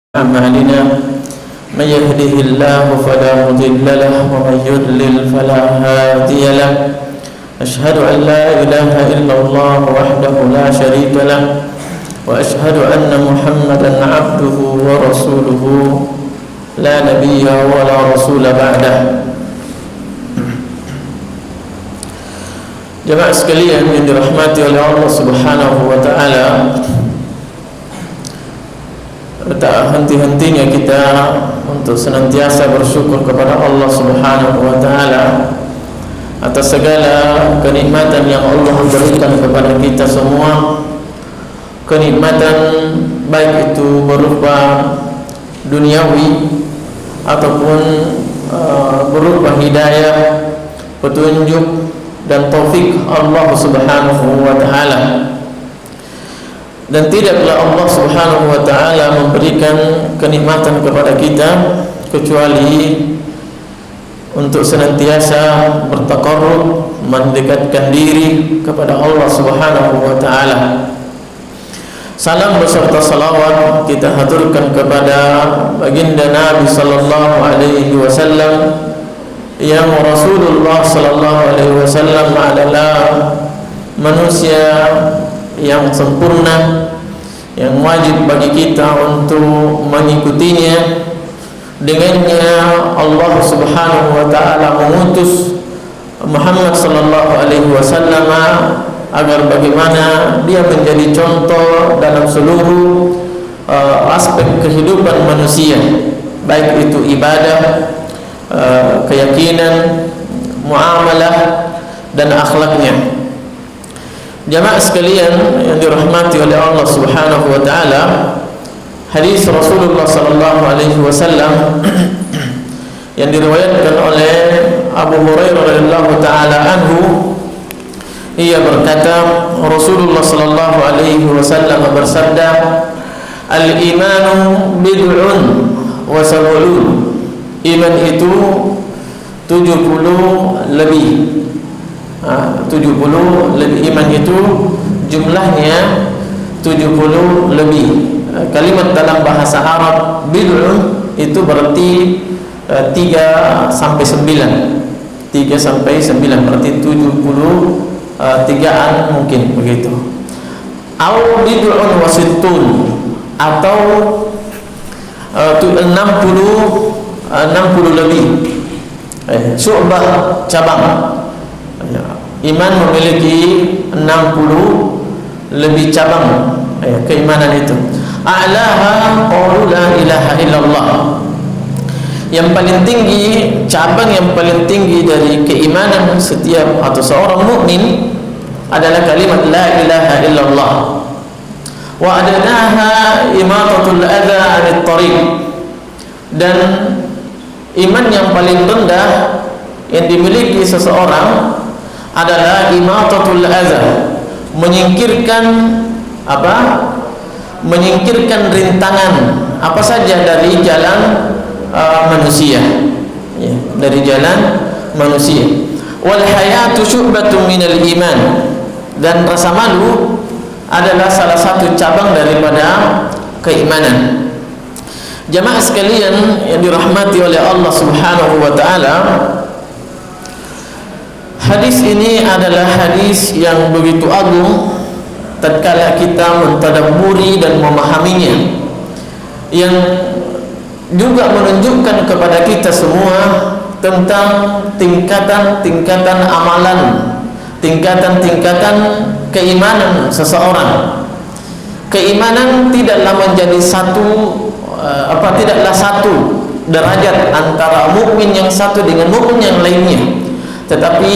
أعمالنا من يهده الله فلا مضل له ومن يضلل فلا هادي له أشهد أن لا إله إلا الله وحده لا شريك له وأشهد أن محمدا عبده ورسوله لا نبي ولا رسول بعده. Jemaah sekalian yang dirahmati oleh Allah Subhanahu wa taala, tak henti-hentinya kita untuk senantiasa bersyukur kepada Allah Subhanahu wa taala atas segala kenikmatan yang Allah berikan kepada kita semua. Kenikmatan baik itu berupa duniawi ataupun berupa hidayah, petunjuk dan taufik Allah Subhanahu wa taala. Dan tidaklah Allah Subhanahu wa taala memberikan kenikmatan kepada kita kecuali untuk senantiasa bertaqarrub, mendekatkan diri kepada Allah Subhanahu wa taala. Salam beserta salawat kita haturkan kepada baginda Nabi sallallahu alaihi wasallam yang Rasulullah sallallahu alaihi wasallam adalah manusia yang sempurna, yang wajib bagi kita untuk mengikutinya. Dengannya Allah Subhanahu wa taala mengutus Muhammad sallallahu alaihi wasallam agar bagaimana dia menjadi contoh dalam seluruh aspek kehidupan manusia, baik itu ibadah, keyakinan, muamalah dan akhlaknya. Jamaah sekalian yang dirahmati oleh Allah Subhanahu wa taala, hadis Rasulullah sallallahu alaihi wasallam yang diriwayatkan oleh Abu Hurairah radhiyallahu taala anhu, ia berkata, Rasulullah sallallahu alaihi wasallam bersabda, al-imanu bid'un wa sab'un. Iman itu 70 lebih. 70 lebih. Iman itu jumlahnya 70 lebih. Kalimat dalam bahasa Arab bid'un itu berarti 3 sampai 9. 3 sampai 9 berarti 70 tigaan mungkin begitu. Au bid'un wa sittun, atau 60 lebih. Syu'bah, cabang. Iman memiliki 60 lebih cabang keimanan itu. A'laha qaulu la ilaha illallah. Yang paling tinggi, cabang yang paling tinggi dari keimanan setiap atau seorang mukmin adalah kalimat la ilaha illallah. Wa adnaha imatatul adza 'anit thariq. Dan iman yang paling rendah yang dimiliki seseorang adalah imatatul adza, menyingkirkan apa? Menyingkirkan rintangan apa saja dari jalan manusia, ya, dari jalan manusia. Wal hayatu syu'batun minal iman. Dan rasa malu adalah salah satu cabang daripada keimanan. Jamaah sekalian yang dirahmati oleh Allah Subhanahu wa taala, hadis ini adalah hadis yang begitu agung tatkala kita mentadabburi dan memahaminya, yang juga menunjukkan kepada kita semua tentang tingkatan-tingkatan amalan, tingkatan-tingkatan keimanan seseorang. Keimanan tidaklah menjadi tidaklah satu derajat antara mukmin yang satu dengan mukmin yang lainnya. Tetapi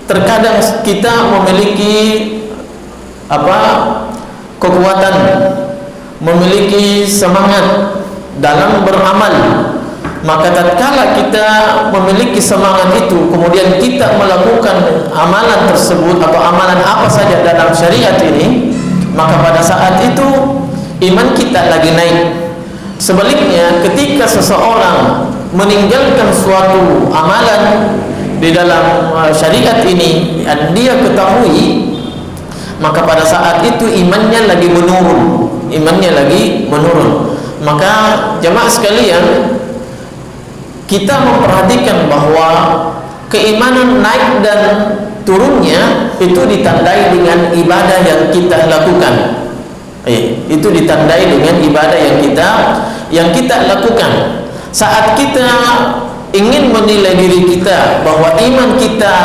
terkadang kita memiliki kekuatan, memiliki semangat dalam beramal. Maka tatkala kita memiliki semangat itu, kemudian kita melakukan amalan tersebut atau amalan apa saja dalam syariat ini, maka pada saat itu iman kita lagi naik. Sebaliknya, ketika seseorang meninggalkan suatu amalan di dalam syariat ini dan dia ketahui, maka pada saat itu imannya lagi menurun. Maka jemaah sekalian, kita memperhatikan bahwa keimanan naik dan turunnya itu ditandai dengan ibadah yang kita lakukan. Itu ditandai dengan ibadah yang kita lakukan. Saat kita ingin menilai diri kita bahwa iman kita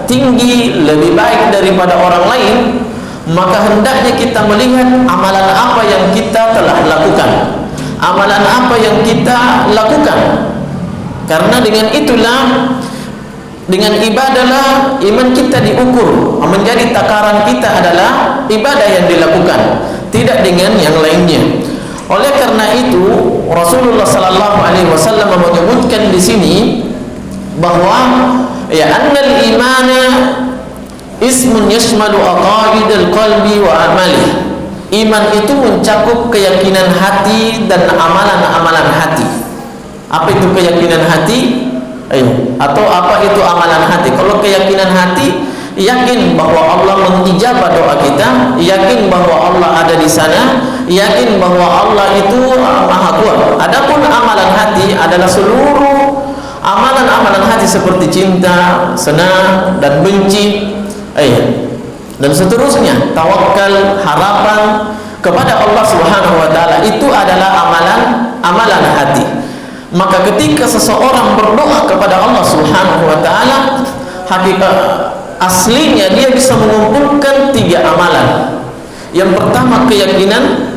tinggi, lebih baik daripada orang lain, maka hendaknya kita melihat amalan apa yang kita telah lakukan, amalan apa yang kita lakukan. Karena dengan itulah, dengan ibadahlah iman kita diukur. Menjadi takaran kita adalah ibadah yang dilakukan, tidak dengan yang lainnya. Oleh karena itu Rasulullah sallallahu alaihi wasallam menyebutkan di sini bahwa ya annal imana ismun yashmalu aqaidal qalbi wa amali. Iman itu mencakup keyakinan hati dan amalan-amalan hati. Apa itu keyakinan hati? Atau apa itu amalan hati? Kalau keyakinan hati, yakin bahwa Allah mengijabah doa kita, yakin bahwa Allah ada di sana, yakin bahwa Allah itu Maha Kuat. Adapun amalan hati adalah seluruh amalan-amalan hati seperti cinta, senang dan benci, dan seterusnya, tawakal, harapan kepada Allah Subhanahu wa taala, itu adalah amalan hati. Maka ketika seseorang berdoa kepada Allah Subhanahu wa taala, hakikat aslinya dia bisa mengumpulkan 3 amalan. Yang pertama keyakinan,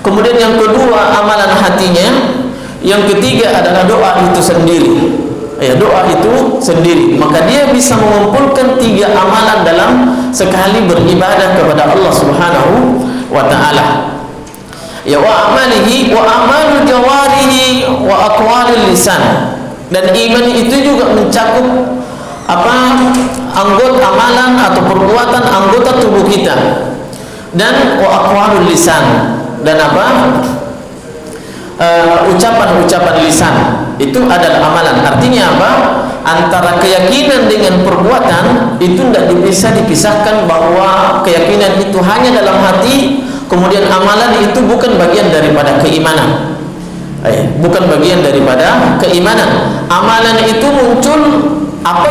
kemudian yang kedua amalan hatinya, yang ketiga adalah doa itu sendiri. Doa itu sendiri. Maka dia bisa mengumpulkan 3 amalan dalam sekali beribadah kepada Allah Subhanahu wa taala. Wa amalihi wa amalul jawarihi wa aqwalil lisan. Dan iman itu juga mencakup anggota amalan atau perbuatan anggota tubuh kita, dan wa aqwalul lisan, dan ucapan-ucapan lisan itu adalah amalan. Artinya apa? Antara keyakinan dengan perbuatan itu tidak bisa dipisahkan, bahwa keyakinan itu hanya dalam hati, kemudian amalan itu bukan bagian daripada keimanan. Bukan bagian daripada keimanan. Amalan itu muncul apa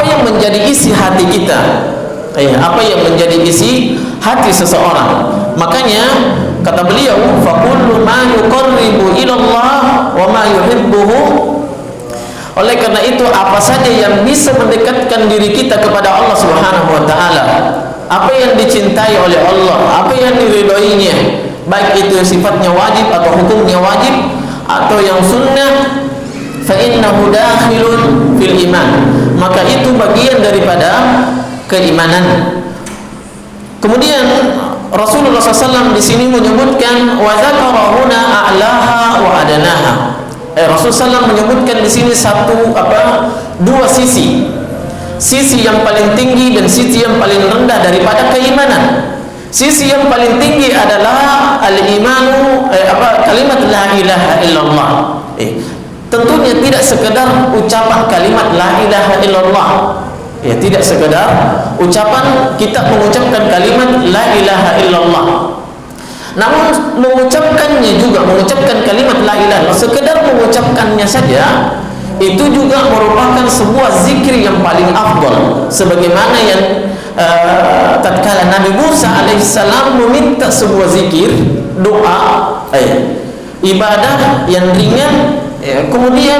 yang menjadi isi hati kita, apa yang menjadi isi hati seseorang. Makanya kata beliau, faqullu ma yuqarribu ila Allah wa ma yuhibbuhu. Oleh karena itu, apa saja yang bisa mendekatkan diri kita kepada Allah Subhanahu wa taala, apa yang dicintai oleh Allah, apa yang diridhoinya, baik itu sifatnya wajib atau hukumnya wajib atau yang sunnah, fa innahu dakhilun fil iman, maka itu bagian daripada keimanan. Kemudian Rasulullah SAW di sini menyebutkan wa dzakara huna a'laha wa adanaha. Rasulullah SAW menyebutkan di sini dua sisi. Sisi yang paling tinggi dan sisi yang paling rendah daripada keimanan. Sisi yang paling tinggi adalah al-imanu, kalimat la ilaha illallah. Tentunya tidak sekedar ucapan kalimat la ilaha illallah. Tidak sekedar ucapan kita mengucapkan kalimat la ilaha illallah. Namun mengucapkannya juga, mengucapkan kalimat la ilaha illallah, sekedar mengucapkannya saja, itu juga merupakan sebuah zikir yang paling afdal. Sebagaimana yang tatkala Nabi Musa alaihissalam meminta sebuah zikir, doa, ibadah yang ringan, kemudian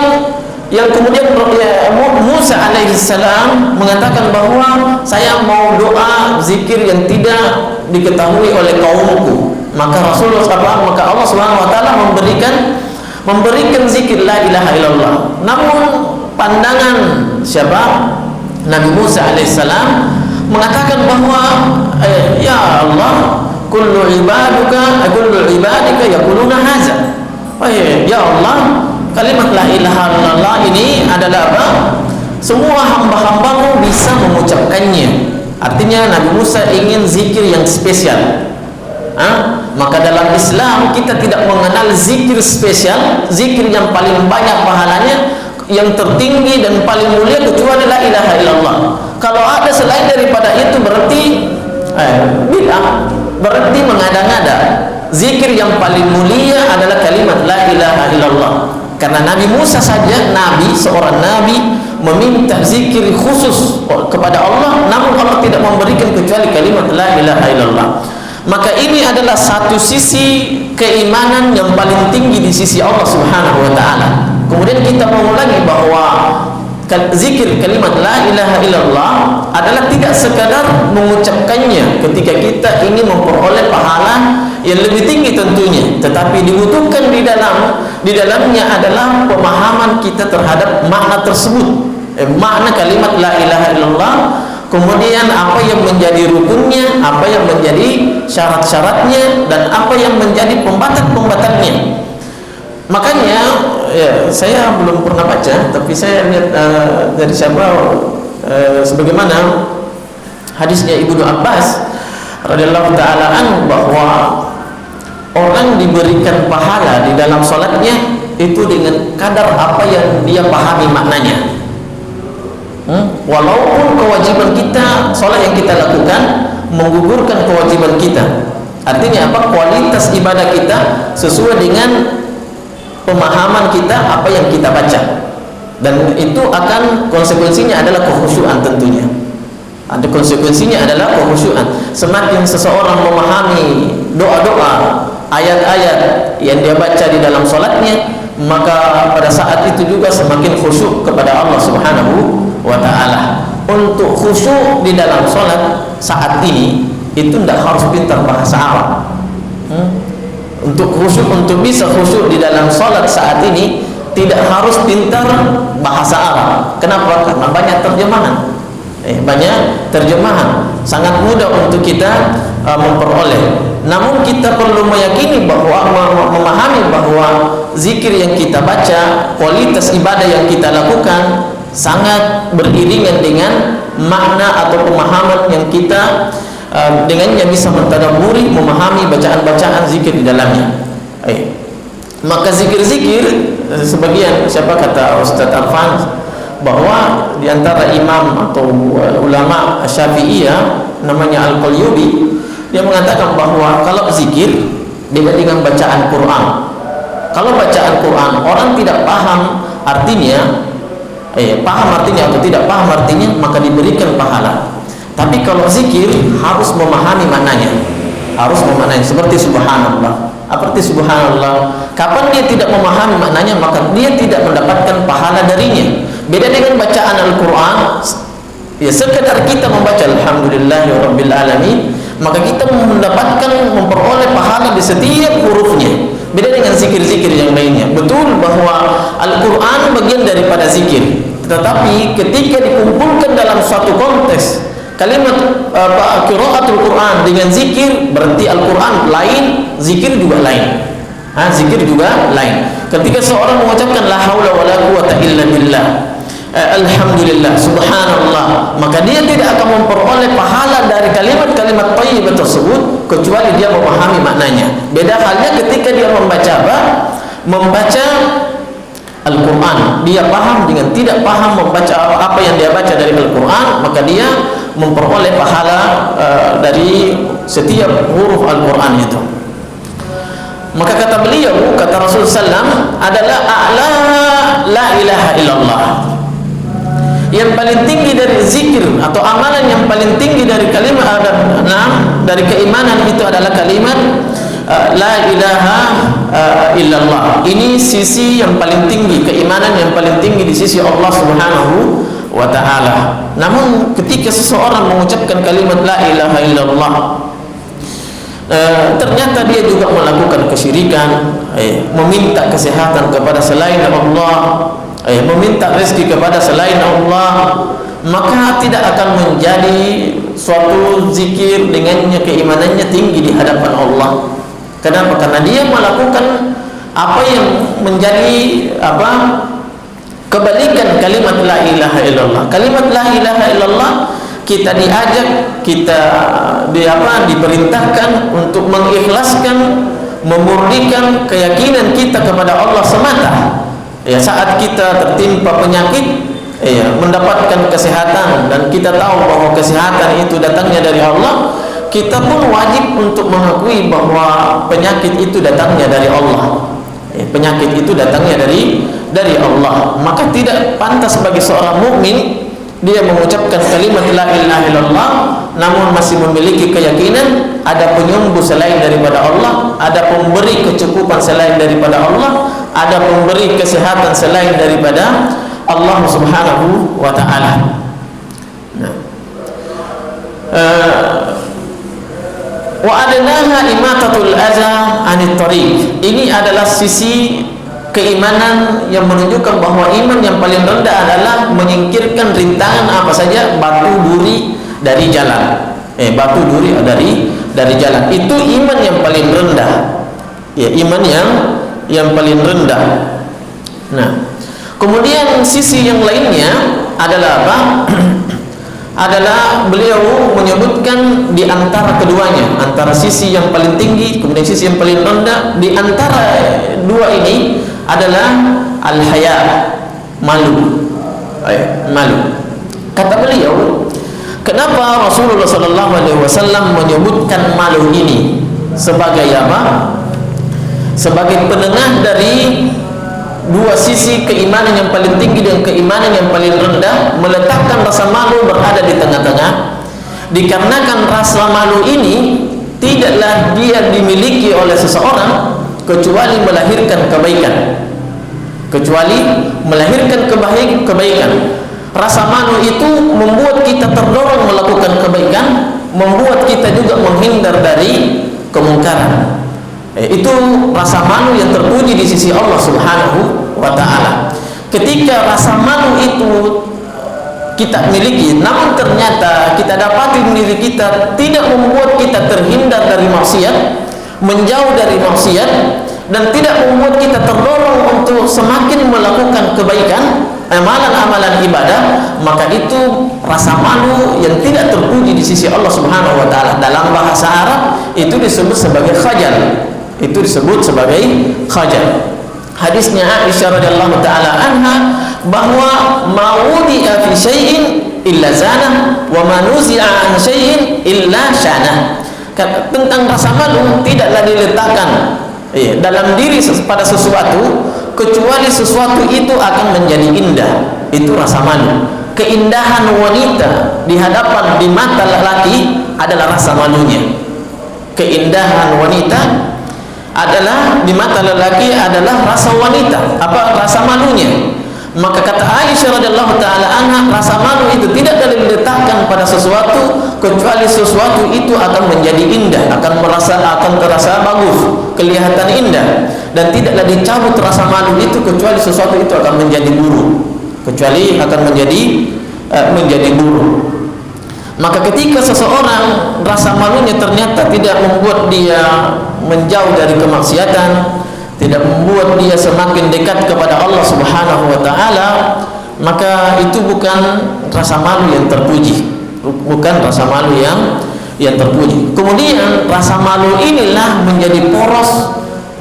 Musa alaihissalam mengatakan bahwa saya mau doa zikir yang tidak diketahui oleh kaumku. Maka maka Allah Subhanahu wa taala memberikan zikir la ilaha illallah. Namun pandangan siapa? Nabi Musa alaihissalam mengatakan bahwa ya Allah, kullu ibadika yaquluna hadza. Ya Allah, kalimat la ilaha illallah ini adalah apa? Semua hamba-hambamu bisa mengucapkannya. Artinya Nabi Musa ingin zikir yang spesial. Maka dalam Islam kita tidak mengenal zikir spesial, zikir yang paling banyak pahalanya, yang tertinggi dan paling mulia kecuali la ilaha illallah. Kalau ada selain daripada itu berarti bid'ah, berarti mengada-ngada. zikir yang paling mulia adalah kalimat la ilaha illallah. Karena Nabi Musa saja, seorang nabi meminta zikir khusus kepada Allah, namun Allah tidak memberikan kecuali kalimat la ilaha illallah. Maka ini adalah satu sisi keimanan yang paling tinggi di sisi Allah Subhanahu wa taala. Kemudian kita mengulangi bahwa zikir kalimat la ilaha illallah adalah tidak sekadar mengucapkannya ketika kita ingin memperoleh pahala yang lebih tinggi tentunya, tetapi dibutuhkan di dalamnya adalah pemahaman kita terhadap makna tersebut, makna kalimat la ilaha illallah, kemudian apa yang menjadi rukunnya, apa yang menjadi syarat-syaratnya, dan apa yang menjadi pembatas-pembatasnya. Makanya saya belum pernah baca, tapi saya lihat dari sebagaimana hadisnya Ibnu Abbas radhiyallahu taala anhu, bahwa orang diberikan pahala di dalam salatnya itu dengan kadar apa yang dia pahami maknanya. Walaupun kewajiban kita, salat yang kita lakukan menggugurkan kewajiban kita. Artinya apa? Kualitas ibadah kita sesuai dengan pemahaman kita apa yang kita baca, dan itu akan konsekuensinya adalah kekhusyuan tentunya. Ada konsekuensinya adalah kekhusyuan. Semakin seseorang memahami doa-doa, ayat-ayat yang dia baca di dalam salatnya, maka pada saat itu juga semakin khusyuk kepada Allah Subhanahu wa taala. Untuk khusyuk di dalam salat saat ini itu tidak harus pintar bahasa Arab. Untuk khusyuk, untuk bisa khusyuk di dalam salat saat ini tidak harus pintar bahasa Arab. Kenapa? Karena banyak terjemahan. Banyak terjemahan, sangat mudah untuk kita memperoleh. Namun kita perlu meyakini bahwa memahami bahwa zikir yang kita baca, kualitas ibadah yang kita lakukan sangat beriringan dengan makna atau pemahaman yang kita dengannya bisa mentadabburi, memahami bacaan-bacaan zikir di dalamnya. Maka zikir-zikir, sebagian, siapa kata Ustaz Arfan, bahwa di antara imam atau ulama Syafi'iyah namanya Al-Qalyubi, dia mengatakan bahwa kalau zikir beda dengan bacaan Quran. Kalau bacaan Quran orang tidak paham artinya, paham artinya atau tidak paham artinya, maka diberikan pahala. Tapi kalau zikir harus memahami maknanya, harus memahami. Seperti subhanallah. Apa arti subhanallah? Kapan dia tidak memahami maknanya, maka dia tidak mendapatkan pahala darinya. Beda dengan bacaan Al-Quran, ya sekedar kita membaca alhamdulillahirabbil alamin, maka kita memperoleh pahala di setiap hurufnya. Beda dengan zikir-zikir yang lainnya. Betul bahwa Al-Quran bagian daripada zikir, tetapi ketika dikumpulkan dalam suatu konteks, kalimat qiraatul Quran dengan zikir, berarti Al-Quran lain, zikir juga lain. Zikir juga lain. Ketika seorang mengucapkan la haula wala quwata illa billah, alhamdulillah, subhanallah, maka dia tidak akan memperoleh pahala dari kalimat-kalimat thayyibah tersebut kecuali dia memahami maknanya. Beda halnya ketika dia membaca Al-Quran, dia paham dengan tidak paham membaca apa yang dia baca dari Al-Quran, maka dia memperoleh pahala dari setiap huruf Al-Quran itu. Maka kata beliau, kata Rasulullah SAW, adalah a'la la ilaha illallah. Yang paling tinggi dari zikir atau amalan yang paling tinggi dari kalimat dari keimanan itu adalah kalimat la ilaha illallah. Ini sisi yang paling tinggi, keimanan yang paling tinggi di sisi Allah Subhanahu wa taala. Namun ketika seseorang mengucapkan kalimat la ilaha illallah, ternyata dia juga melakukan kesyirikan, meminta kesehatan kepada selain Allah, meminta rezeki kepada selain Allah, maka tidak akan menjadi suatu zikir dengannya keimanannya tinggi di hadapan Allah. Kenapa? Karena dia melakukan apa yang menjadi kebalikan kalimat la ilaha illallah. Kalimat la ilaha illallah, kita diajak, kita diperintahkan untuk mengikhlaskan, memurnikan keyakinan kita kepada Allah semata. Saat kita tertimpa penyakit, mendapatkan kesehatan, dan kita tahu bahwa kesehatan itu datangnya dari Allah, kita pun wajib untuk mengakui bahwa penyakit itu datangnya dari Allah. Penyakit itu datangnya dari Allah. Maka tidak pantas bagi seorang mukmin dia mengucapkan kalimat la ilaha illallah namun masih memiliki keyakinan ada penyembuh selain daripada Allah, ada pemberi kecukupan selain daripada Allah, ada pemberi kesehatan selain daripada Allah Subhanahu wa taala. Nah, wa adnaha imatatul adza 'anit thariq. Ini adalah sisi keimanan yang menunjukkan bahwa iman yang paling rendah adalah menyingkirkan rintangan apa saja, batu duri dari jalan. Batu duri dari jalan. Itu iman yang paling rendah. Ya, iman yang paling rendah. Nah, kemudian sisi yang lainnya adalah apa? Adalah beliau menyebutkan di antara keduanya, antara sisi yang paling tinggi kemudian sisi yang paling rendah, di antara dua ini adalah al-haya, malu. Malu. Kata beliau, kenapa Rasulullah sallallahu alaihi wasallam menyebutkan malu ini sebagai apa? Sebagai penengah dari dua sisi keimanan yang paling tinggi dan keimanan yang paling rendah, meletakkan rasa malu berada di tengah-tengah. Dikarenakan rasa malu ini tidaklah dia dimiliki oleh seseorang kecuali melahirkan kebaikan. Kebaikan. Rasa malu itu membuat kita terdorong melakukan kebaikan, membuat kita juga menghindar dari kemungkaran. Itu rasa malu yang terpuji di sisi Allah Subhanahu wa taala. Ketika rasa malu itu kita miliki, namun ternyata kita dapati diri kita tidak membuat kita terhindar dari maksiat, menjauh dari maksiat, dan tidak membuat kita terdorong untuk semakin melakukan kebaikan, amalan-amalan ibadah, maka itu rasa malu yang tidak terpuji di sisi Allah Subhanahu wa taala. Dalam bahasa Arab itu disebut sebagai khajal. Hadisnya Aisyah radhiyallahu taala anha bahwa maudi'a fi syai'in illa zana wa manuzi'a an syai'in illa syana. Tentang rasa malu tidaklah diletakkan dalam diri pada sesuatu kecuali sesuatu itu akan menjadi indah. Itu rasa malu. Keindahan wanita di hadapan, di mata lelaki adalah rasa malunya. Keindahan wanita adalah di mata lelaki adalah rasa wanita, rasa malunya. Maka kata Aisyah radhiyallahu taala anha, rasa malu itu tidak diletakkan pada sesuatu kecuali sesuatu itu akan menjadi indah, akan terasa bagus, kelihatan indah, dan tidaklah dicabut rasa malu itu kecuali sesuatu itu akan menjadi buruk, menjadi buruk. Maka ketika seseorang rasa malunya ternyata tidak membuat dia menjauh dari kemaksiatan, tidak membuat dia semakin dekat kepada Allah Subhanahu wa taala, maka itu bukan rasa malu yang terpuji, bukan rasa malu yang terpuji. Kemudian rasa malu inilah menjadi poros,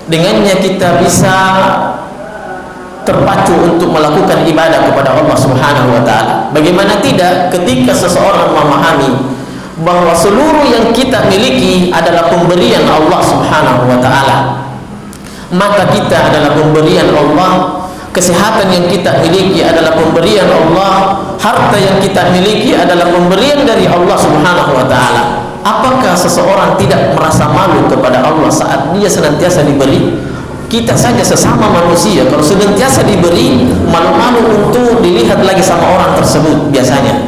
dengannya kita bisa terpacu untuk melakukan ibadah kepada Allah Subhanahu wa taala. Bagaimana tidak ketika seseorang memahami bahwa seluruh yang kita miliki adalah pemberian Allah Subhanahu wa taala. Mata kita adalah pemberian Allah, kesehatan yang kita miliki adalah pemberian Allah, harta yang kita miliki adalah pemberian dari Allah Subhanahu wa taala. Apakah seseorang tidak merasa malu kepada Allah saat dia senantiasa diberi? Kita saja sesama manusia kalau senantiasa diberi, malu-malu untuk dilihat lagi sama orang tersebut biasanya.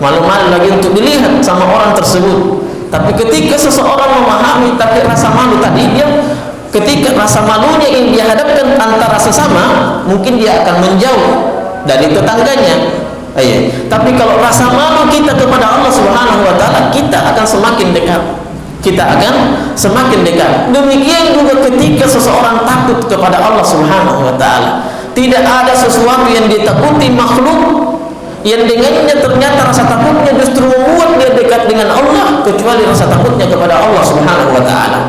Malu-malu lagi untuk dilihat sama orang tersebut. Tapi ketika seseorang memahami tapi rasa malu tadi, dia ketika rasa malunya yang dia hadapkan antara sesama, mungkin dia akan menjauh dari tetangganya. Tapi kalau rasa malu kita kepada Allah Subhanahu wa taala, kita akan semakin dekat. Demikian juga ketika seseorang takut kepada Allah Subhanahu wa taala. Tidak ada sesuatu yang ditakuti makhluk yang dengannya ternyata rasa takutnya justru membuat dia dekat dengan Allah kecuali rasa takutnya kepada Allah Subhanahu wa taala.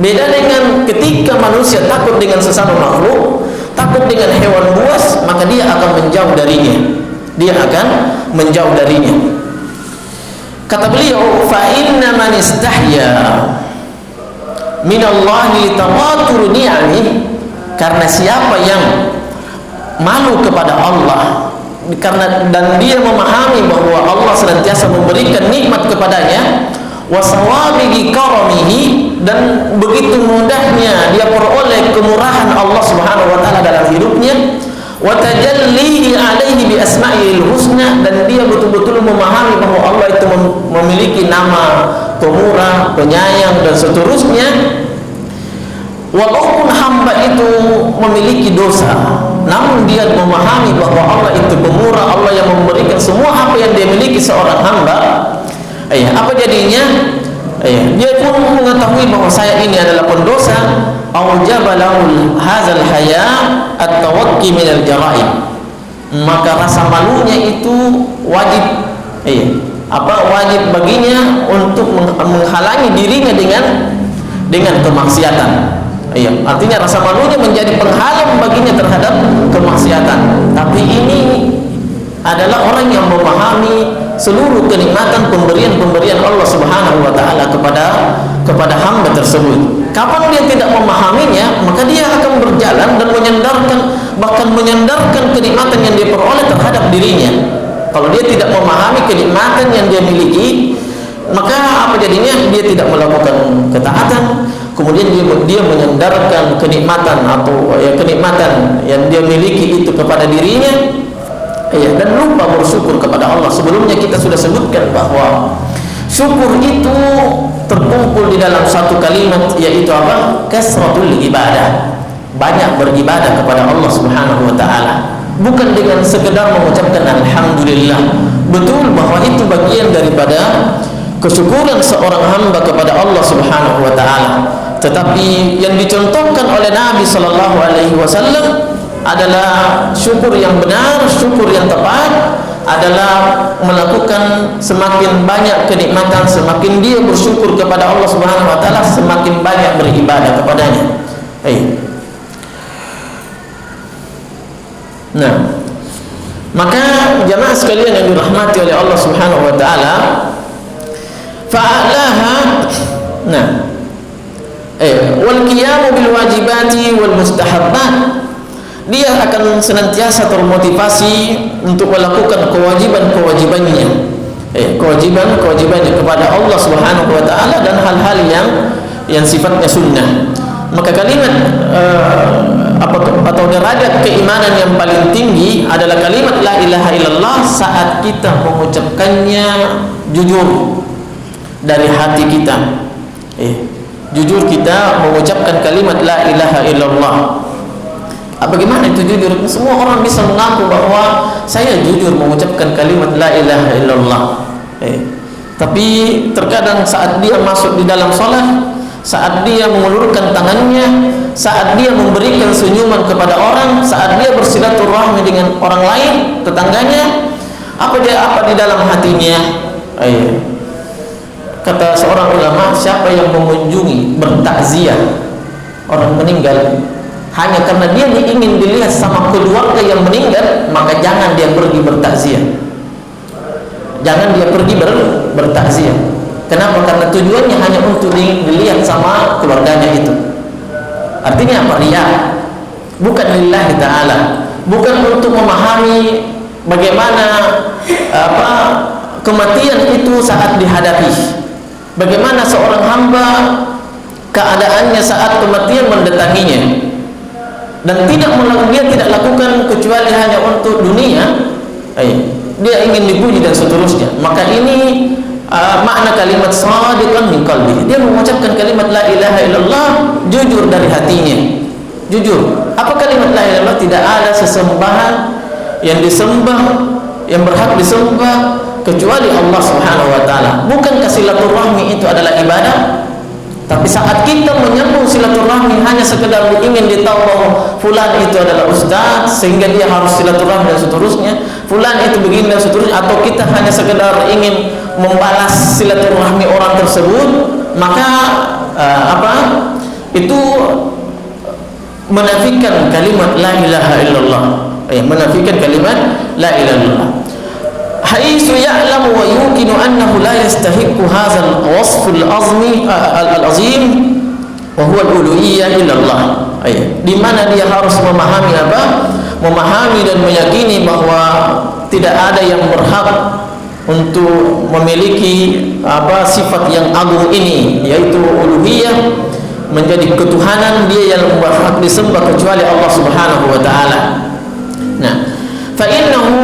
Beda dengan ketika manusia takut dengan sesama makhluk, takut dengan hewan buas, maka dia akan menjauh darinya. Kata beliau, fa inna man istahya min Allah li tawatur ni'ami, karena siapa yang malu kepada Allah karena dan dia memahami bahwa Allah senantiasa memberikan nikmat kepadanya, wa sawabihi karamihi, dan begitu mudahnya dia peroleh kemurahan Allah Subhanahu wa taala dalam hidupnya, wa tajallihi alaihi bi asma'il husna, dan dia betul-betul memahami bahwa Allah itu memiliki nama pemurah, penyayang dan seterusnya. Walaupun hamba itu memiliki dosa, namun dia memahami bahwa Allah itu pemurah, Allah yang memberikan semua apa yang dia miliki seorang hamba. Apa jadinya? Dia pun mengetahui bahwa saya ini adalah pendosa. Aujaba lahul hadzal haya at-tawaqqi min al-jara'im, maka rasa malunya itu wajib wajib baginya untuk menghalangi dirinya dengan kemaksiatan. Artinya rasa malunya menjadi penghalang baginya terhadap kemaksiatan. Tapi ini adalah orang yang memahami seluruh kenikmatan pemberian Allah Subhanahu wa taala kepada hamba tersebut. Kapan dia tidak memahaminya, maka dia akan berjalan dan menyandarkan kenikmatan yang dia peroleh terhadap dirinya. Kalau dia tidak memahami kenikmatan yang dia miliki, maka apa jadinya? Dia tidak melakukan ketaatan, kemudian dia menyandarkan kenikmatan atau kenikmatan yang dia miliki itu kepada dirinya, dan lupa bersyukur kepada Allah. Sebelumnya kita sudah sebutkan bahwa syukur itu terkumpul di dalam satu kalimat, yaitu apa? Kasratul ibadah, banyak beribadah kepada Allah Subhanahu wa taala, bukan dengan sekedar mengucapkan alhamdulillah. Betul bahwa itu bagian daripada kesyukuran seorang hamba kepada Allah Subhanahu wa taala, tetapi yang dicontohkan oleh Nabi sallallahu alaihi wasallam adalah syukur yang benar, syukur yang tepat adalah melakukan semakin banyak kenikmatan, semakin dia bersyukur kepada Allah Subhanahu wa taala, semakin banyak beribadah kepadanya. Nah, maka jamaah sekalian yang dirahmati oleh Allah Subhanahu wa taala, fa'alaha wal qiyamu bil wajibati wal mustahabbat, dia akan senantiasa termotivasi untuk melakukan kewajiban-kewajibannya, kewajiban-kewajibannya kepada Allah Subhanahu wa taala dan hal-hal yang sifatnya sunnah. Maka kalimat atau derajat keimanan yang paling tinggi adalah kalimat la ilaha illallah saat kita mengucapkannya jujur dari hati kita. Jujur kita mengucapkan kalimat la ilaha illallah. Bagaimana itu jujur? Semua orang bisa mengaku bahwa saya jujur mengucapkan kalimat la ilaha illallah. Tapi terkadang saat dia masuk di dalam salat, saat dia mengulurkan tangannya, saat dia memberikan senyuman kepada orang, saat dia bersilaturahmi dengan orang lain, tetangganya, apa di dalam hatinya? Kata seorang ulama, siapa yang mengunjungi bertakziah orang meninggal hanya karena dia ingin dilihat sama keluarga yang meninggal, maka jangan dia pergi bertakziah. Jangan dia pergi bertakziah. Kenapa? Karena tujuannya hanya untuk dilihat sama keluarganya itu. Artinya apa? Riya. Bukan lillahi ta'ala. Bukan untuk memahami bagaimana kematian itu saat dihadapi. Bagaimana seorang hamba keadaannya saat kematian mendatanginya. Dan dia tidak lakukan kecuali hanya untuk dunia. Dia ingin dipuji dan seterusnya. Maka ini makna kalimat shadiqan min qalbi. Dia mengucapkan kalimat la ilaha illallah jujur dari hatinya. Jujur. Apa kalimat la ilaha illallah? Tidak ada sesembahan yang disembah, yang berhak disembah kecuali Allah Subhanahu wa taala. Bukankah silaturahmi itu adalah ibadah? Tapi saat kita menyambung silaturahmi hanya sekedar ingin ditahu bahwa fulan itu adalah ustaz sehingga dia harus silaturahmi dan seterusnya, fulan itu begini dan seterusnya, atau kita hanya sekedar ingin membalas silaturahmi orang tersebut, maka itu menafikan kalimat la ilaha illallah. Menafikan kalimat la ilaha illallah. haitsu ya'lamu wa yuqinu annahu la yastahiqqu hadzal wasf al-azim wa huwa al-uluhiyyah illa Allah. Di mana dia harus memahami apa? Memahami dan meyakini bahwa tidak ada yang berhak untuk memiliki sifat yang agung ini, yaitu uluhiyah, menjadi ketuhanan. Dia yang berhak disembah kecuali Allah Subhanahu wa taala. Nah, fa innahu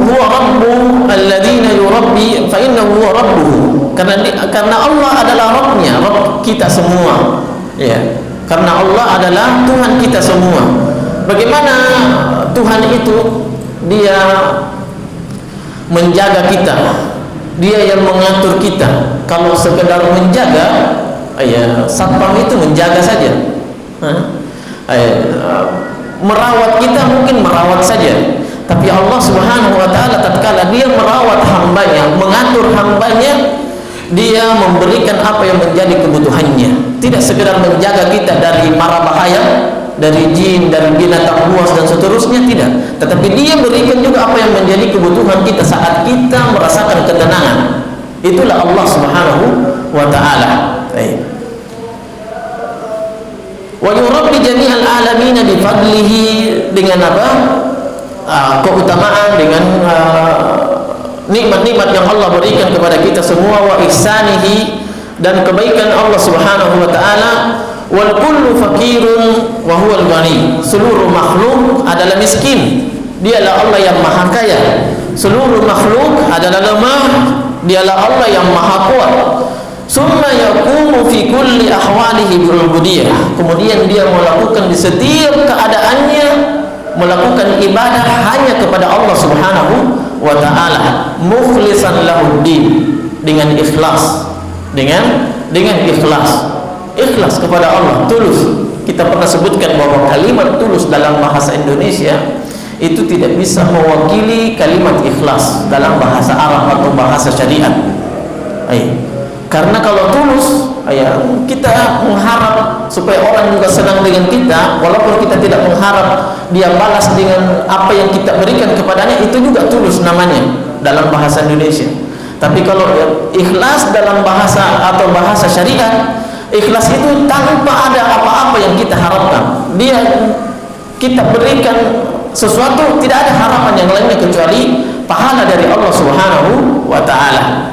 huwa rabbu alladziina yurabbi, fa innahu huwa rabbuhu, karena Allah adalah Rabbnya, Rabb kita semua, ya. Karena Allah adalah Tuhan kita semua. Bagaimana Tuhan itu? Dia menjaga kita, dia yang mengatur kita. Kalau sekedar menjaga, satpam itu menjaga saja. Merawat kita mungkin merawat saja, tapi Allah Subhanahu wa taala tatkala dia merawat hambanya, mengatur hambanya, dia memberikan apa yang menjadi kebutuhannya. Tidak sekedar menjaga kita dari mara bahaya, dari jin, dari binatang buas dan seterusnya, tidak. Tetapi dia berikan juga apa yang menjadi kebutuhan kita saat kita merasakan ketenangan. Itulah Allah Subhanahu wa taala. Wa yurabbi jami'al alamin bi fadlihi, dengan apa? Keutamaan, dengan nikmat-nikmat yang Allah berikan kepada kita semua, wa ihsanihi, dan kebaikan Allah Subhanahu wa taala. Wal kullu fakirun wa huwal ghani, seluruh makhluk adalah miskin, dialah Allah yang maha kaya. Seluruh makhluk adalah lemah, dialah Allah yang maha kuat. Summa yaqumu fi kulli ahwalihi bil ubudiyah, kemudian dia melakukan di setiap keadaannya, melakukan ibadah hanya kepada Allah Subhanahu wa taala, mukhlishan lahuddin, dengan ikhlas, dengan ikhlas kepada Allah, tulus. Kita pernah sebutkan bahwa kalimat tulus dalam bahasa Indonesia itu tidak bisa mewakili kalimat ikhlas dalam bahasa Arab atau bahasa syariat. Karena kalau tulus, kita mengharap supaya orang juga senang dengan kita, walaupun kita tidak mengharap dia balas dengan apa yang kita berikan kepadanya, itu juga tulus namanya dalam bahasa Indonesia. Tapi kalau ikhlas dalam bahasa atau bahasa syariat, ikhlas itu tanpa ada apa-apa yang kita harapkan. Kita berikan sesuatu, tidak ada harapan yang lainnya kecuali pahala dari Allah Subhanahu wa taala.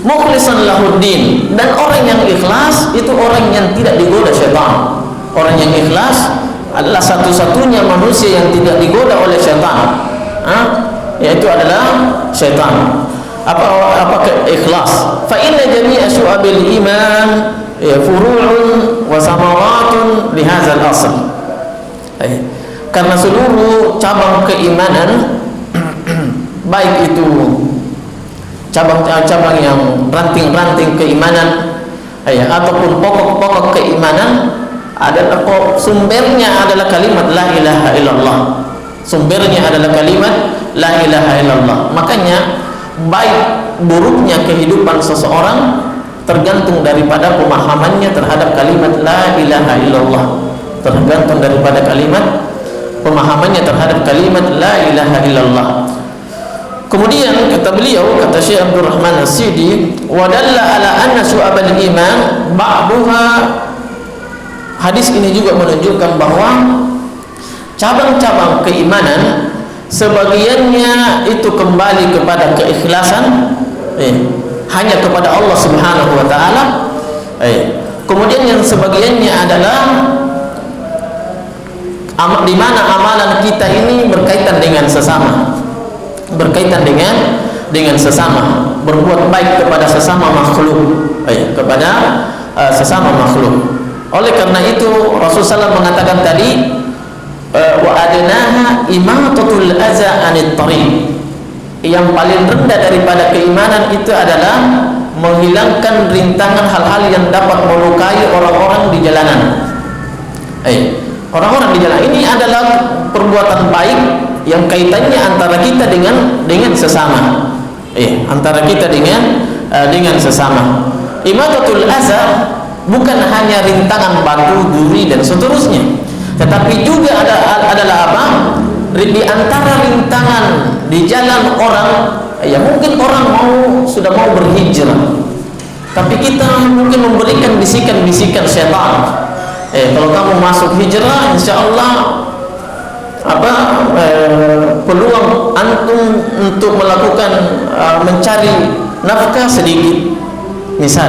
Mukhlishan lahuddin, dan orang yang ikhlas itu orang yang tidak digoda syaitan. Orang yang ikhlas adalah satu-satunya manusia yang tidak digoda oleh syaitan. Yaitu adalah syaitan. Apa ikhlas? Fa inna jami'a syu'abil iman furu'un wa samaratun li hadzal asl. Karena seluruh cabang keimanan baik itu cabang-cabang yang ranting-ranting keimanan, ataupun pokok-pokok keimanan, adalah sumbernya adalah kalimat la ilaha illallah. Sumbernya adalah kalimat la ilaha illallah. Makanya baik buruknya kehidupan seseorang tergantung daripada pemahamannya terhadap kalimat la ilaha illallah, tergantung daripada kalimat pemahamannya terhadap kalimat la ilaha illallah. Kemudian kata beliau, kata Syekh Abdul Rahman As-Sidi, wa dalla ala anna syu'abal iman ba'duha, hadis ini juga menunjukkan bahwa cabang-cabang keimanan sebagiannya itu kembali kepada keikhlasan, hanya kepada Allah Subhanahu wa taala. Kemudian yang sebagiannya adalah di mana amalan kita ini berkaitan dengan sesama, berkaitan dengan sesama, berbuat baik kepada sesama makhluk, kepada sesama makhluk. Oleh karena itu Rasulullah mengatakan tadi, wa adnaha imatatul adza anit tariq, yang paling rendah daripada keimanan itu adalah menghilangkan rintangan hal-hal yang dapat melukai orang-orang di jalanan. Orang-orang di jalan ini adalah perbuatan baik yang kaitannya antara kita dengan sesama, antara kita dengan sesama. Imatatul adza bukan hanya rintangan batu, duri dan seterusnya, tetapi juga adalah apa? di antara rintangan di jalan orang, ya mungkin orang sudah mau berhijrah, tapi kita mungkin memberikan bisikan-bisikan setan. Kalau kamu masuk hijrah, insya Allah peluang antum untuk melakukan mencari nafkah sedikit. Misal,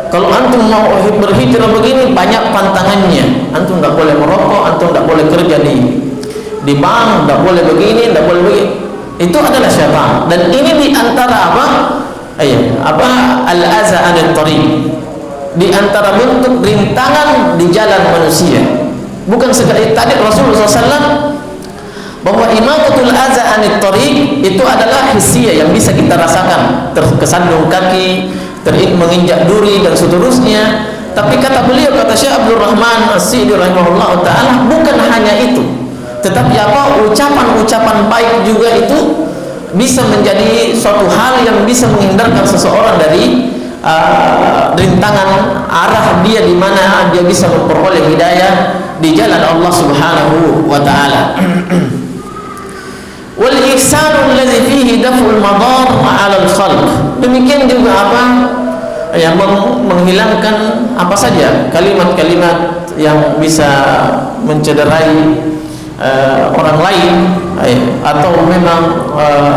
kalau antum mau berhijrah begini, banyak pantangannya. Antum tidak boleh merokok, antum tidak boleh kerja di bank, tidak boleh begini, tidak boleh begini. Itu adalah syaitan. Dan ini di antara al-aza anil tariq, di antara bentuk rintangan di jalan manusia. Bukan sekali tadi Rasulullah SAW bahwa imatatul aza anil tariq itu adalah hissiyah yang bisa kita rasakan, tersandung kaki, menginjak duri dan seterusnya. Tapi kata beliau, kata Syekh Abdul Rahman As-Sa'di rahimahullah ta'ala, bukan hanya itu, tetapi ucapan-ucapan baik juga itu bisa menjadi suatu hal yang bisa menghindarkan seseorang dari rintangan arah dia di mana dia bisa memperoleh hidayah di jalan Allah Subhanahu wa taala. Wal ihsanu alladhi fihi daf'ul madar 'ala al-khalq. Demikian juga yang menghilangkan apa saja kalimat-kalimat yang bisa mencederai orang lain, atau memang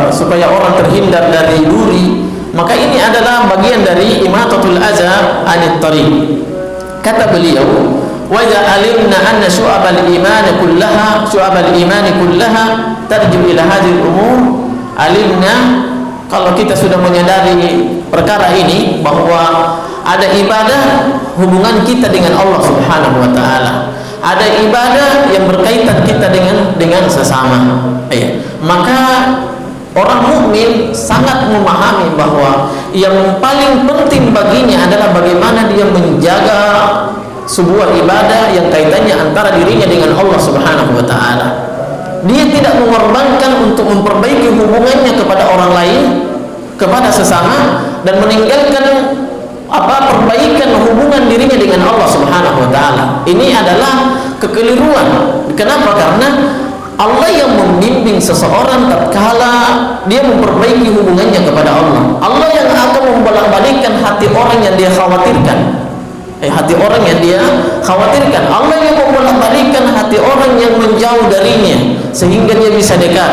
supaya orang terhindar dari duri, maka ini adalah bagian dari imatatul aza anit tariq. Kata beliau, wa idza alimna anna syu'abal iman kullaha tarju ila hadhihi al-umur, alimna, kalau kita sudah menyadari perkara ini, bahwa ada ibadah hubungan kita dengan Allah Subhanahu wa taala, ada ibadah yang berkaitan kita dengan sesama, maka orang mukmin sangat memahami bahwa yang paling penting baginya adalah bagaimana dia menjaga sebuah ibadah yang kaitannya antara dirinya dengan Allah Subhanahu wa taala. Dia tidak mengorbankan untuk memperbaiki hubungannya kepada orang lain, kepada sesama, dan meninggalkan perbaikan hubungan dirinya dengan Allah Subhanahu wa taala. Ini adalah kekeliruan. Kenapa? Karena Allah yang membimbing seseorang tatkala dia memperbaiki hubungannya kepada Allah. Allah yang akan membolak-balikkan hati orang yang dia khawatirkan. Hati orang yang dia khawatirkan. Allah yang membolak-balikkan hati orang yang menjauh darinya sehingga dia bisa dekat.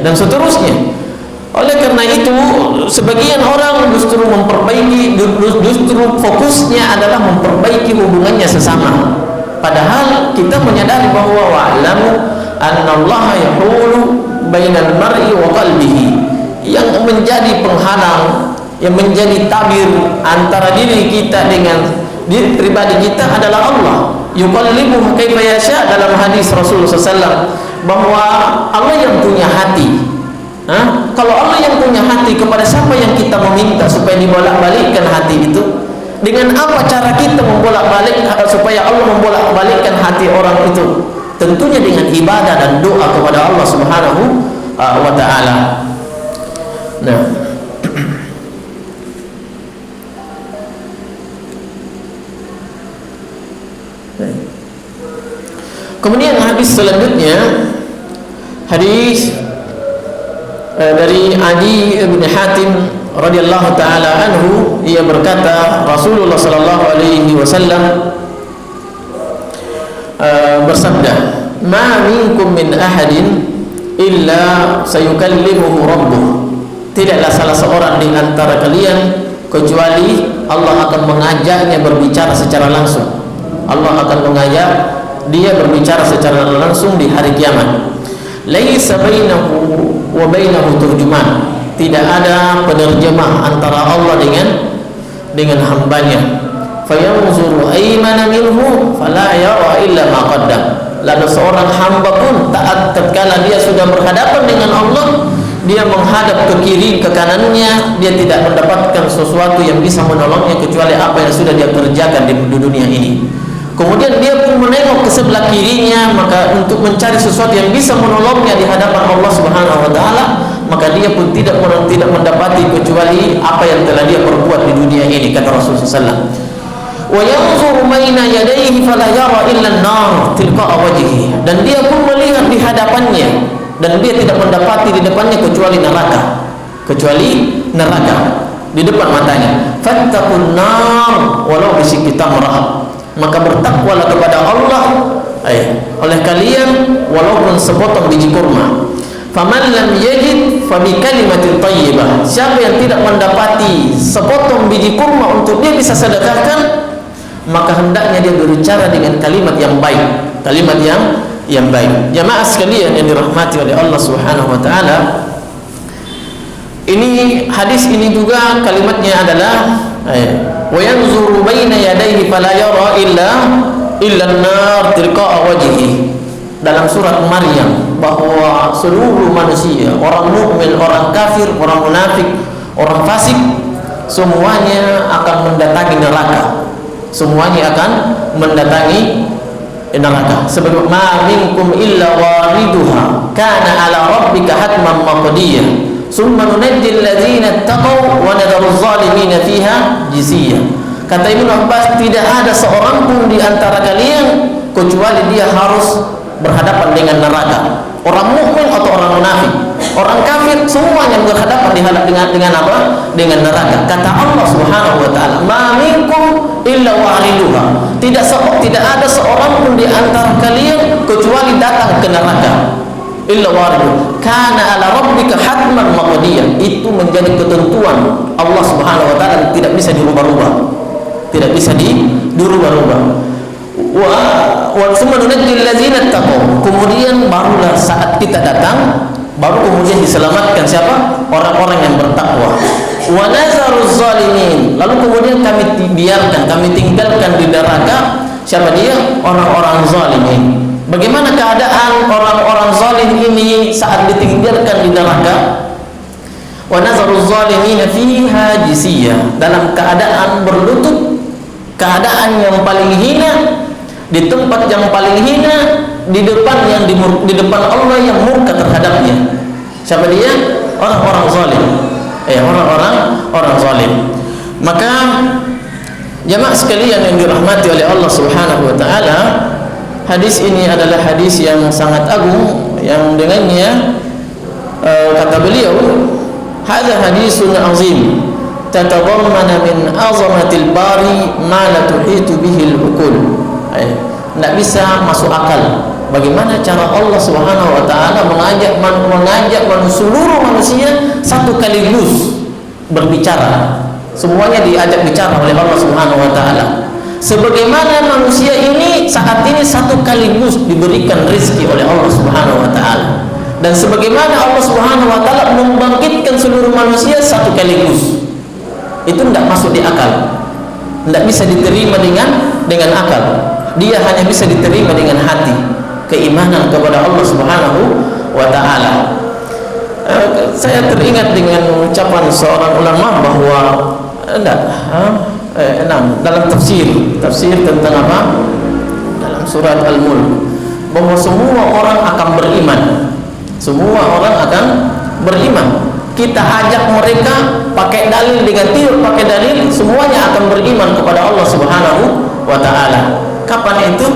Dan seterusnya. Oleh karena itu, sebagian orang justru justru fokusnya adalah memperbaiki hubungannya sesama. Padahal kita menyadari bahwa wa'lamu annallaha yahulu bainal mar'i wa qalbihi, yang menjadi penghalang, yang menjadi tabir antara diri kita dengan diri pribadi kita adalah Allah. Yuqallibuhu kaifa yasha, dalam hadis Rasulullah SAW, bahwa Allah yang punya hati. Kalau Allah yang punya hati, kepada siapa yang kita meminta supaya dibolak-balikkan hati itu? Dengan apa cara kita membolak-balik supaya Allah membolak-balikkan hati orang itu? Tentunya dengan ibadah dan doa kepada Allah Subhanahu wa taala. Nah, kemudian hadis selanjutnya, hadis dari Adi bin Hatim radhiyallahu taala anhu, ia berkata Rasulullah sallallahu alaihi wasallam bersabda, "Ma minkum min ahadin illa sayukallimuhu rabbuh." Tidaklah salah seorang di antara kalian kecuali Allah akan mengajaknya berbicara secara langsung. Allah akan mengajak dia berbicara secara langsung di hari kiamat. Laisa bainahu wa bainahu turjuman. Tidak ada penerjemah antara Allah dengan hambanya. Fayanzuru aymana minhu fala yara illa ma qaddam. Lalu seorang hamba pun tatkala dia sudah berhadapan dengan Allah, dia menghadap ke kiri ke kanannya, dia tidak mendapatkan sesuatu yang bisa menolongnya kecuali apa yang sudah dia kerjakan di dunia ini. Kemudian dia pun menengok ke sebelah kirinya, maka untuk mencari sesuatu yang bisa menolongnya di hadapan Allah Subhanahu wa taala, maka dia pun tidak mendapati kecuali apa yang telah dia perbuat di dunia ini, kata Rasulullah sallallahu alaihi wasallam. Wa yanzuru baina yadayhi fala yara illa an-nar tilqa'a wajhihi. Dan dia pun depannya, dan dia tidak mendapati di depannya kecuali neraka, di depan matanya. Fattaqun nar walau bisikki tamrah, maka bertakwalah kepada Allah oleh kalian walaupun sepotong biji kurma. Faman lam yajid fabi kalimatin thayyibah, siapa yang tidak mendapati sepotong biji kurma untuk dia bisa sedekahkan, maka hendaknya dia berbicara dengan kalimat yang baik, yang baik. Jamaah sekalian yang dirahmati oleh Allah Subhanahu wa taala, ini hadis ini juga kalimatnya adalah wa yanzuru baina yadayhi fala yara illa an-nar tilqa'a wajhihi. Dalam surat Maryam, bahwa seluruh manusia, orang mukmin, orang kafir, orang munafik, orang fasik, semuanya akan mendatangi neraka. Sebab ma minkum illa wariduha kana ala rabbika hatman maqdiyah summa nunajjil ladzina taqaw wa nadharuz zalimina fiha jiziyah. Kata Ibnu Abbas, tidak ada seorang pun di antara kalian kecuali dia harus berhadapan dengan neraka. Orang mukmin atau orang munafik, orang kafir, semuanya berhadapan dengan apa? Dengan neraka. Kata Allah Subhanahu wa taala, "Ma minkum illa wariduha." Tidak ada seorang pun di antara kalian kecuali datang ke neraka. Illa wariduha. Kana ala rabbika hatman maqdiyah. Itu menjadi ketentuan Allah Subhanahu wa taala, tidak bisa dirubah-rubah. Wa summa nunajjil ladzina taqaw. Kemudian barulah saat kita datang, baru kemudian diselamatkan siapa? Orang-orang yang bertakwa. Wa nazaruz zalimin. Lalu kemudian kami tinggalkan di neraka siapa dia? Orang-orang zalimin. Bagaimana keadaan orang-orang zalim ini saat ditinggalkan di neraka? Wa nazaruz zalimin fiha jisiyah. Dalam keadaan berlutut, keadaan yang paling hina, di tempat yang paling hina, di depan Allah yang murka terhadapnya. Siapa dia? Orang-orang zalim. Orang zalim. Maka jamaah sekalian yang dirahmati oleh Allah Subhanahu wa taala, hadis ini adalah hadis yang sangat agung, yang dengannya kata beliau, hadza hadisun azim tatadammana min azamatil bari ma la tuhitu bihi al-uqul. Tidak bisa masuk akal bagaimana cara Allah Subhanahu wa taala mengajak seluruh manusia satu kaligus berbicara. Semuanya diajak bicara oleh Allah Subhanahu wa taala. Sebagaimana manusia ini saat ini satu kaligus diberikan rezeki oleh Allah Subhanahu wa taala. Dan sebagaimana Allah Subhanahu wa taala membangkitkan seluruh manusia satu kaligus. Itu tidak masuk di akal. Tidak bisa diterima dengan akal. Dia hanya bisa diterima dengan hati, keimanan kepada Allah Subhanahu wa taala. Saya teringat dengan ucapan seorang ulama bahwa dalam tafsir tentang apa? Dalam surat Al-Mulk, bahwa semua orang akan beriman. Kita ajak mereka pakai dalil dengan tidak pakai dalil, semuanya akan beriman kepada Allah Subhanahu wa taala. Kapan itu?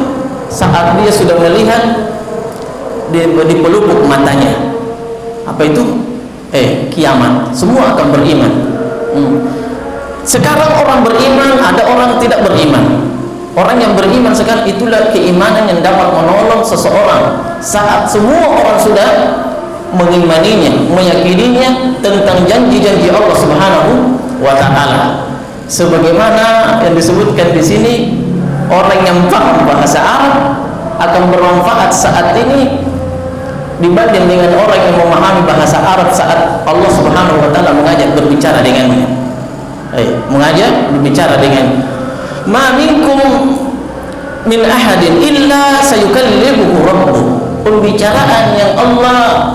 Saat dia sudah melihat di pelupuk matanya. Apa itu? Kiamat. Semua akan beriman. Sekarang orang beriman, ada orang tidak beriman. Orang yang beriman sekarang itulah keimanan yang dapat menolong seseorang saat semua orang sudah mengimaninya, meyakininya tentang janji-janji Allah Subhanahu wa taala. Sebagaimana yang disebutkan di sini, orang yang paham bahasa Arab akan bermanfaat saat ini dibanding dengan orang yang memahami bahasa Arab saat Allah Subhanahu wa taala mengajak berbicara dengannya. Ma minkum min ahadin illa sayukallimuhu rabbuh. Pembicaraan yang Allah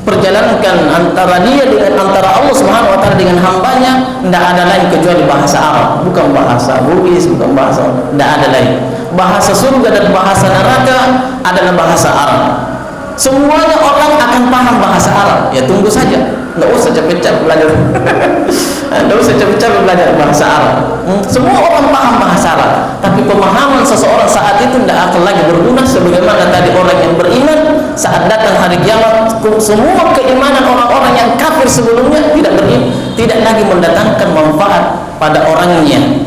perjalankan antara Allah Subhanahu wa taala dengan hambanya, tidak ada lain kecuali bahasa Arab, bukan bahasa Bugis, bukan bahasa, tidak ada lain. Bahasa surga dan bahasa neraka adalah bahasa Arab. Semuanya orang akan paham bahasa Arab. Ya tunggu saja, tidak usah capek-capek belajar. Tidak usah capek-capek belajar bahasa Arab. Semua orang paham bahasa Arab, tapi pemahaman seseorang saat itu tidak akan lagi berguna sebagaimana tadi orang yang beriman saat datang hari kiamat semua keimanan orang-orang yang kafir sebelumnya tidak lagi mendatangkan manfaat pada orangnya.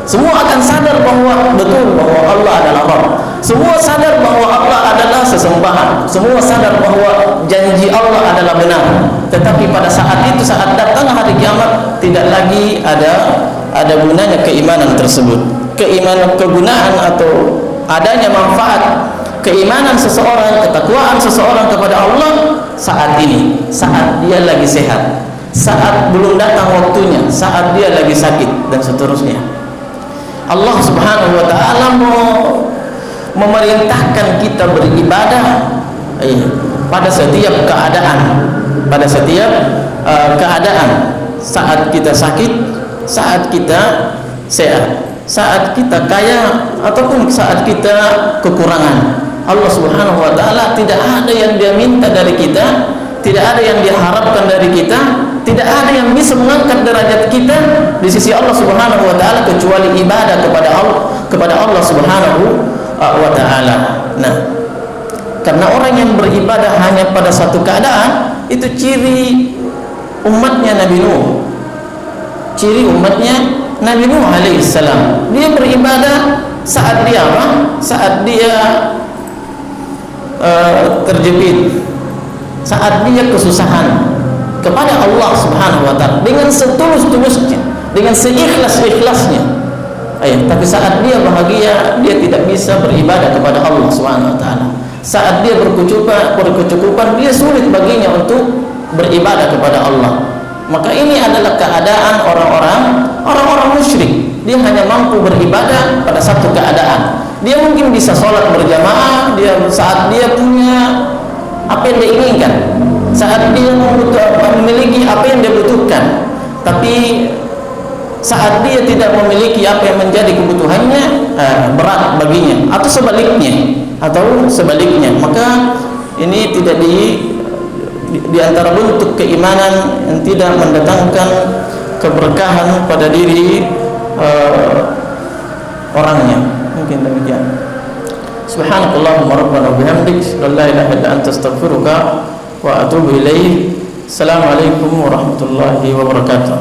Semua akan sadar bahwa betul bahwa Allah adalah Rabb. Semua sadar bahwa Allah adalah sesembahan. Semua sadar bahwa janji Allah adalah benar. Tetapi pada saat itu, saat datang hari kiamat, tidak lagi ada gunanya keimanan tersebut. Keimanan, kegunaan atau adanya manfaat keimanan seseorang, ketakwaan seseorang kepada Allah saat ini, saat dia lagi sehat, saat belum datang waktunya, saat dia lagi sakit dan seterusnya. Allah Subhanahu wa taala memerintahkan kita beribadah pada setiap keadaan, saat kita sakit, saat kita sehat, saat kita kaya ataupun saat kita kekurangan. Allah Subhanahu wa taala tidak ada yang dia minta dari kita, tidak ada yang diharapkan dari kita, tidak ada yang bisa mengangkat derajat kita di sisi Allah Subhanahu wa taala kecuali ibadah kepada Allah Subhanahu wa taala. Nah, karena orang yang beribadah hanya pada satu keadaan, itu ciri umatnya Nabi Nuh. Ciri umatnya Nabi Nuh alaihissalam. Dia beribadah saat dia apa? Saat dia terjepit, saat dia kesusahan, kepada Allah Subhanahu wa taala dengan setulus-tulusnya, dengan seikhlas-ikhlasnya. Tapi saat dia bahagia, dia tidak bisa beribadah kepada Allah Subhanahu wa taala. Saat dia berkecukupan, dia sulit baginya untuk beribadah kepada Allah. Maka ini adalah keadaan orang-orang musyrik. Dia hanya mampu beribadah pada satu keadaan. Dia mungkin bisa sholat berjamaah, saat dia punya apa yang dia inginkan, saat dia memiliki apa yang dia butuhkan. Tapi saat dia tidak memiliki apa yang menjadi kebutuhannya, berat baginya, atau sebaliknya. Maka ini tidak di antara bentuk keimanan yang tidak mendatangkan keberkahan pada diri orangnya. Mungkin demikian. Subhanakallahumma rabbana bihamdik, la ilaha illa anta astaghfiruka wa atubu ilaik. Assalamualaikum warahmatullahi wabarakatuh.